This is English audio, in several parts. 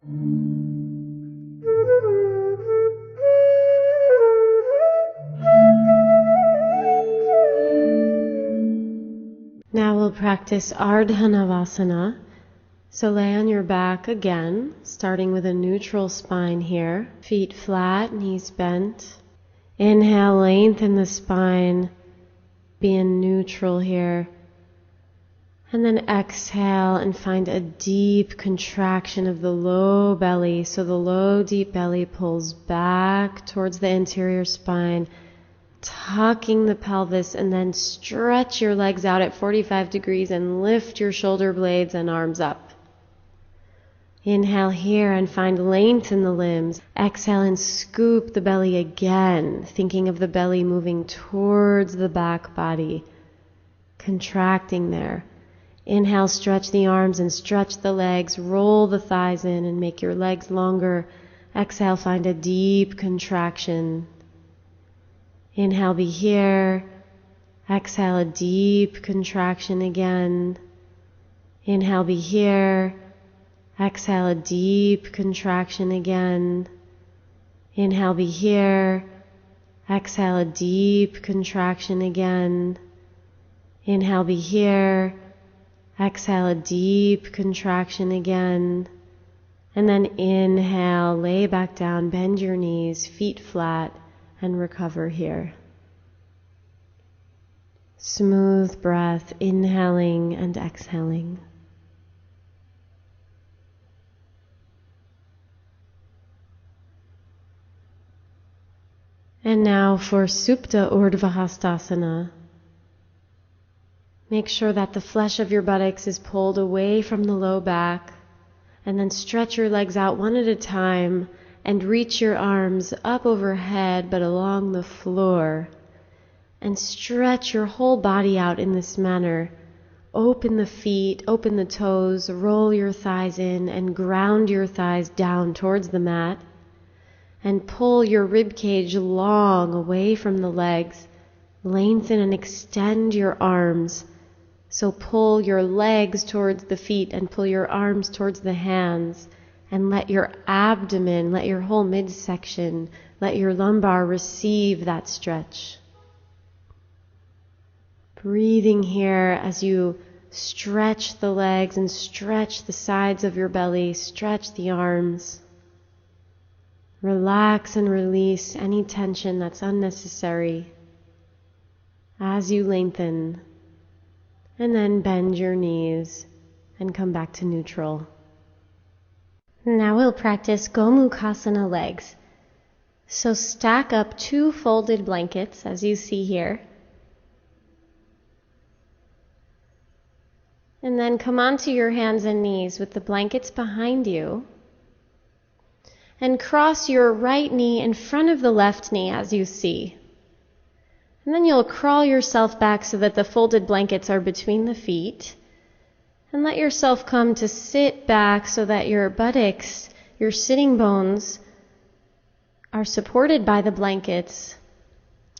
Now we'll practice Ardhanavasana. So lay on your back again, starting with a neutral spine here. Feet flat, knees bent. Inhale, lengthen the spine. Be in neutral here. And then exhale and find a deep contraction of the low belly. So the low, deep belly pulls back towards the interior spine, tucking the pelvis, and then stretch your legs out at 45 degrees and lift your shoulder blades and arms up. Inhale here and find length in the limbs. Exhale and scoop the belly again, thinking of the belly moving towards the back body, contracting there. Inhale, stretch the arms and stretch the legs. Roll the thighs in and make your legs longer. Exhale, find a deep contraction. Inhale, be here. Exhale, a deep contraction again. Inhale, be here. Exhale, a deep contraction again. Inhale, be here. Exhale, a deep contraction again. Inhale, be here. Exhale, a deep contraction again. And then inhale, lay back down, bend your knees, feet flat, and recover here. Smooth breath, inhaling and exhaling. And now for Supta Urdhvahastasana. Make sure that the flesh of your buttocks is pulled away from the low back, and then stretch your legs out one at a time and reach your arms up overhead but along the floor, and stretch your whole body out in this manner. Open the feet, open the toes, roll your thighs in and ground your thighs down towards the mat. And pull your rib cage long away from the legs. Lengthen and extend your arms. So pull your legs towards the feet and pull your arms towards the hands. And let your abdomen, let your whole midsection, let your lumbar receive that stretch. Breathing here as you stretch the legs and stretch the sides of your belly, stretch the arms. Relax and release any tension that's unnecessary as you lengthen, and then bend your knees and come back to neutral. Now we'll practice Gomukhasana legs. So stack up 2 folded blankets as you see here. And then come onto your hands and knees with the blankets behind you. And cross your right knee in front of the left knee as you see. And then you'll crawl yourself back so that the folded blankets are between the feet. And let yourself come to sit back so that your buttocks, your sitting bones, are supported by the blankets.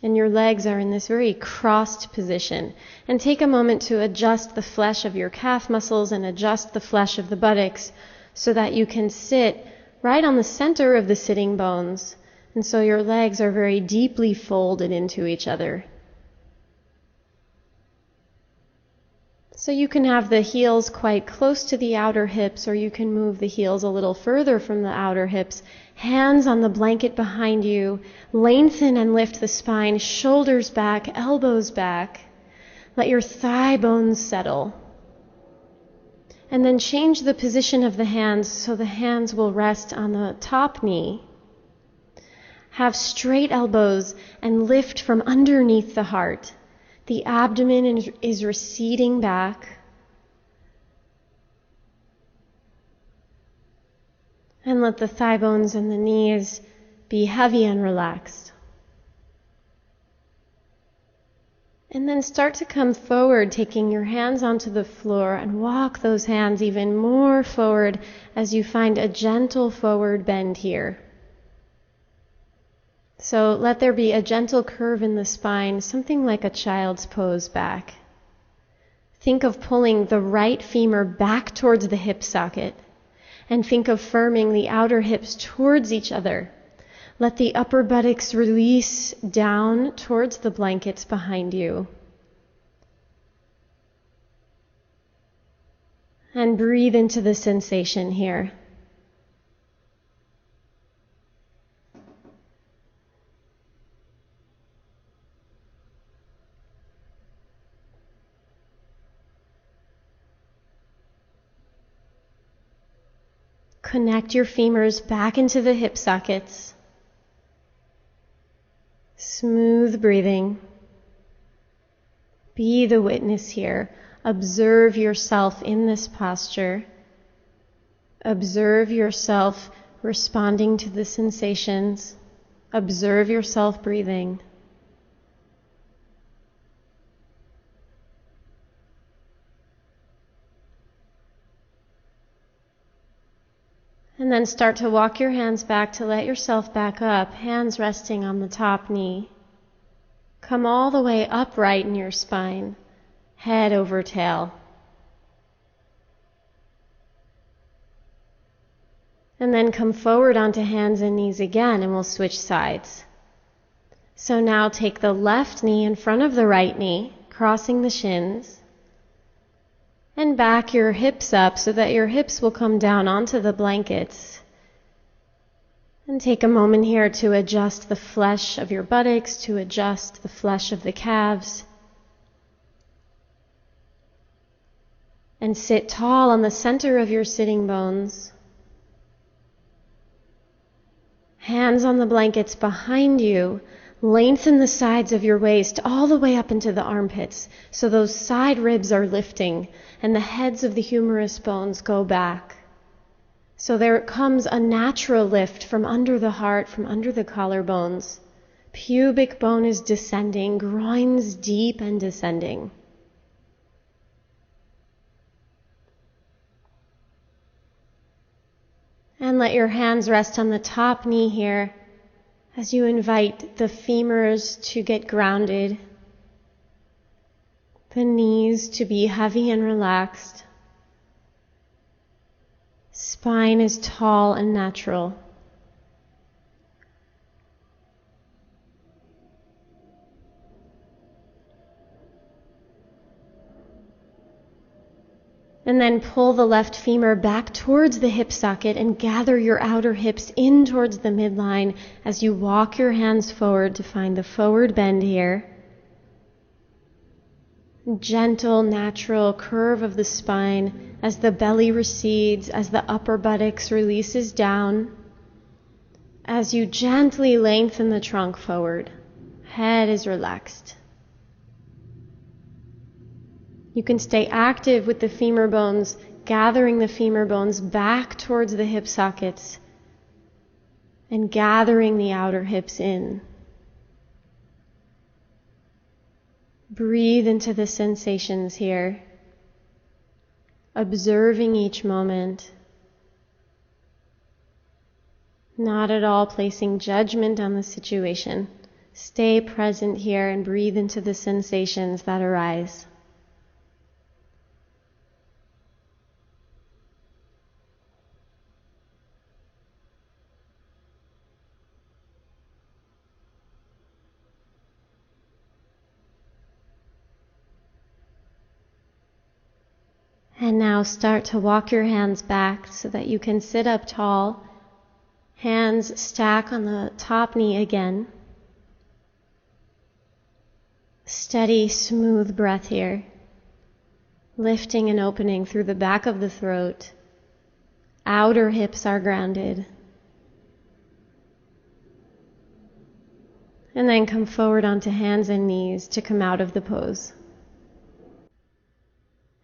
And your legs are in this very crossed position. And take a moment to adjust the flesh of your calf muscles and adjust the flesh of the buttocks so that you can sit right on the center of the sitting bones, and so your legs are very deeply folded into each other. So you can have the heels quite close to the outer hips, or you can move the heels a little further from the outer hips. Hands on the blanket behind you, lengthen and lift the spine, shoulders back, elbows back. Let your thigh bones settle. And then change the position of the hands so the hands will rest on the top knee. Have straight elbows and lift from underneath the heart. The abdomen is receding back. And let the thigh bones and the knees be heavy and relaxed. And then start to come forward, taking your hands onto the floor, and walk those hands even more forward as you find a gentle forward bend here. So let there be a gentle curve in the spine, something like a child's pose back. Think of pulling the right femur back towards the hip socket And think of firming the outer hips towards each other. Let the upper buttocks release down towards the blankets behind you. And breathe into the sensation here. Connect your femurs back into the hip sockets. Smooth breathing. Be the witness here. Observe yourself in this posture. Observe yourself responding to the sensations. Observe yourself breathing. And then start to walk your hands back to let yourself back up, hands resting on the top knee. Come all the way upright in your spine, head over tail. And then come forward onto hands and knees again, and we'll switch sides. So now take the left knee in front of the right knee, crossing the shins. And back your hips up so that your hips will come down onto the blankets. And take a moment here to adjust the flesh of your buttocks, to adjust the flesh of the calves. And sit tall on the center of your sitting bones. Hands on the blankets behind you. Lengthen the sides of your waist all the way up into the armpits so those side ribs are lifting and the heads of the humerus bones go back. So there comes a natural lift from under the heart, from under the collarbones. Pubic bone is descending, groins deep and descending. And let your hands rest on the top knee here as you invite the femurs to get grounded, the knees to be heavy and relaxed. Spine is tall and natural. And then pull the left femur back towards the hip socket and gather your outer hips in towards the midline as you walk your hands forward to find the forward bend here. Gentle, natural curve of the spine as the belly recedes, as the upper buttocks releases down, as you gently lengthen the trunk forward. Head is relaxed. You can stay active with the femur bones, gathering the femur bones back towards the hip sockets and gathering the outer hips in. Breathe into the sensations here, observing each moment, not at all placing judgment on the situation. Stay present here and breathe into the sensations that arise. And now start to walk your hands back so that you can sit up tall. Hands stack on the top knee again. Steady, smooth breath here. Lifting and opening through the back of the throat. Outer hips are grounded. And then come forward onto hands and knees to come out of the pose.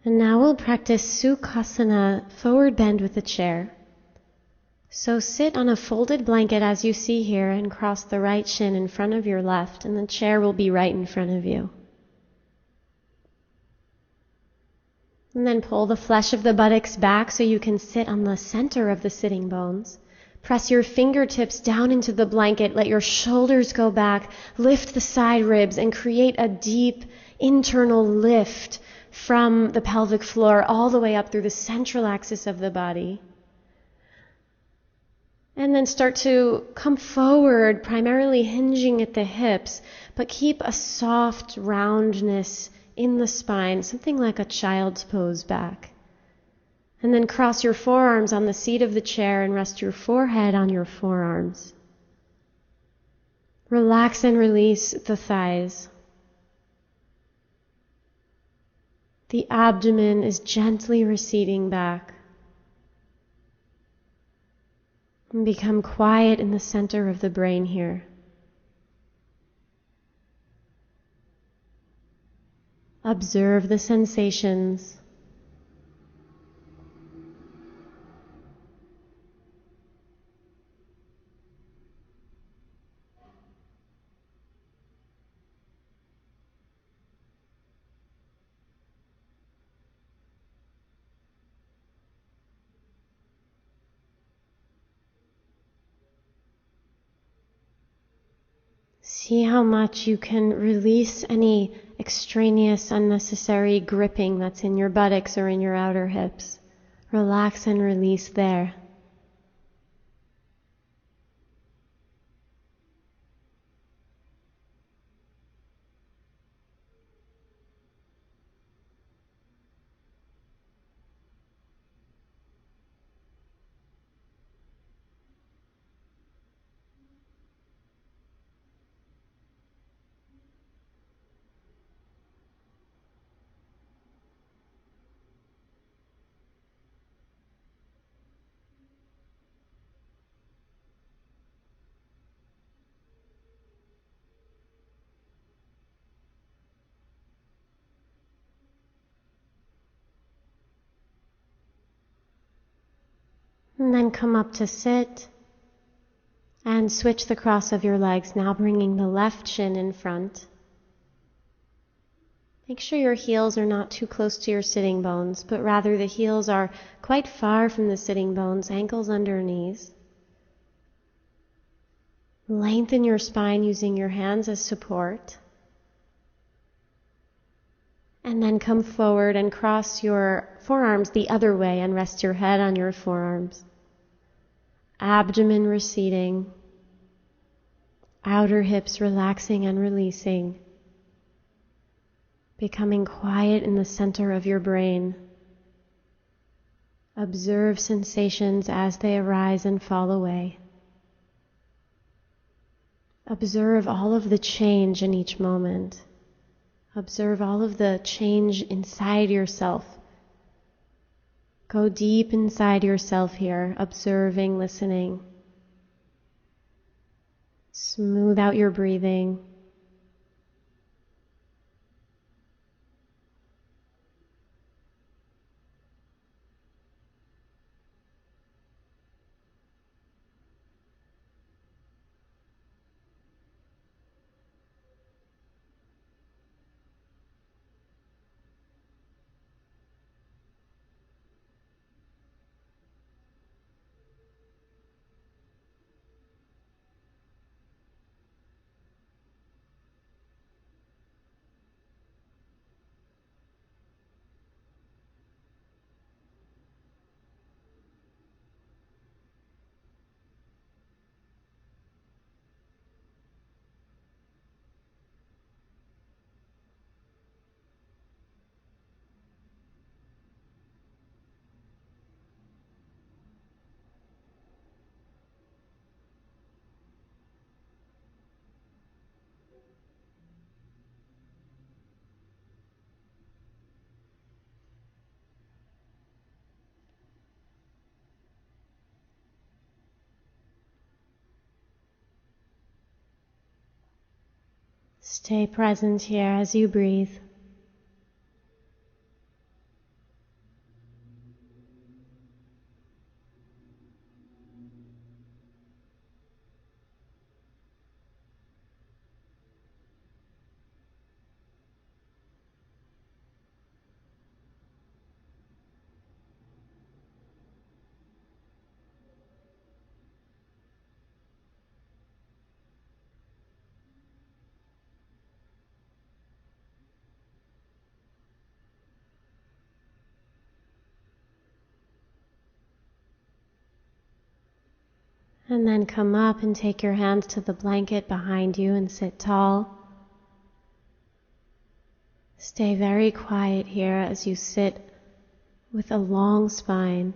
And now we'll practice Sukhasana, forward bend with a chair. So sit on a folded blanket as you see here and cross the right shin in front of your left, and the chair will be right in front of you. And then pull the flesh of the buttocks back so you can sit on the center of the sitting bones. Press your fingertips down into the blanket, let your shoulders go back, lift the side ribs, and create a deep internal lift from the pelvic floor all the way up through the central axis of the body. And then start to come forward, primarily hinging at the hips, but keep a soft roundness in the spine, something like a child's pose back. And then cross your forearms on the seat of the chair and rest your forehead on your forearms. Relax and release the thighs. The abdomen is gently receding back. And become quiet in the center of the brain here. Observe the sensations. See how much you can release any extraneous, unnecessary gripping that's in your buttocks or in your outer hips. Relax and release there. And then come up to sit and switch the cross of your legs, now bringing the left shin in front. Make sure your heels are not too close to your sitting bones, but rather the heels are quite far from the sitting bones, ankles under knees. Lengthen your spine using your hands as support. And then come forward and cross your forearms the other way and rest your head on your forearms. Abdomen receding. Outer hips relaxing and releasing. Becoming quiet in the center of your brain. Observe sensations as they arise and fall away. Observe all of the change in each moment. Observe all of the change inside yourself. Go deep inside yourself here, observing, listening. Smooth out your breathing. Stay present here as you breathe. And then come up and take your hands to the blanket behind you and sit tall. Stay very quiet here as you sit with a long spine.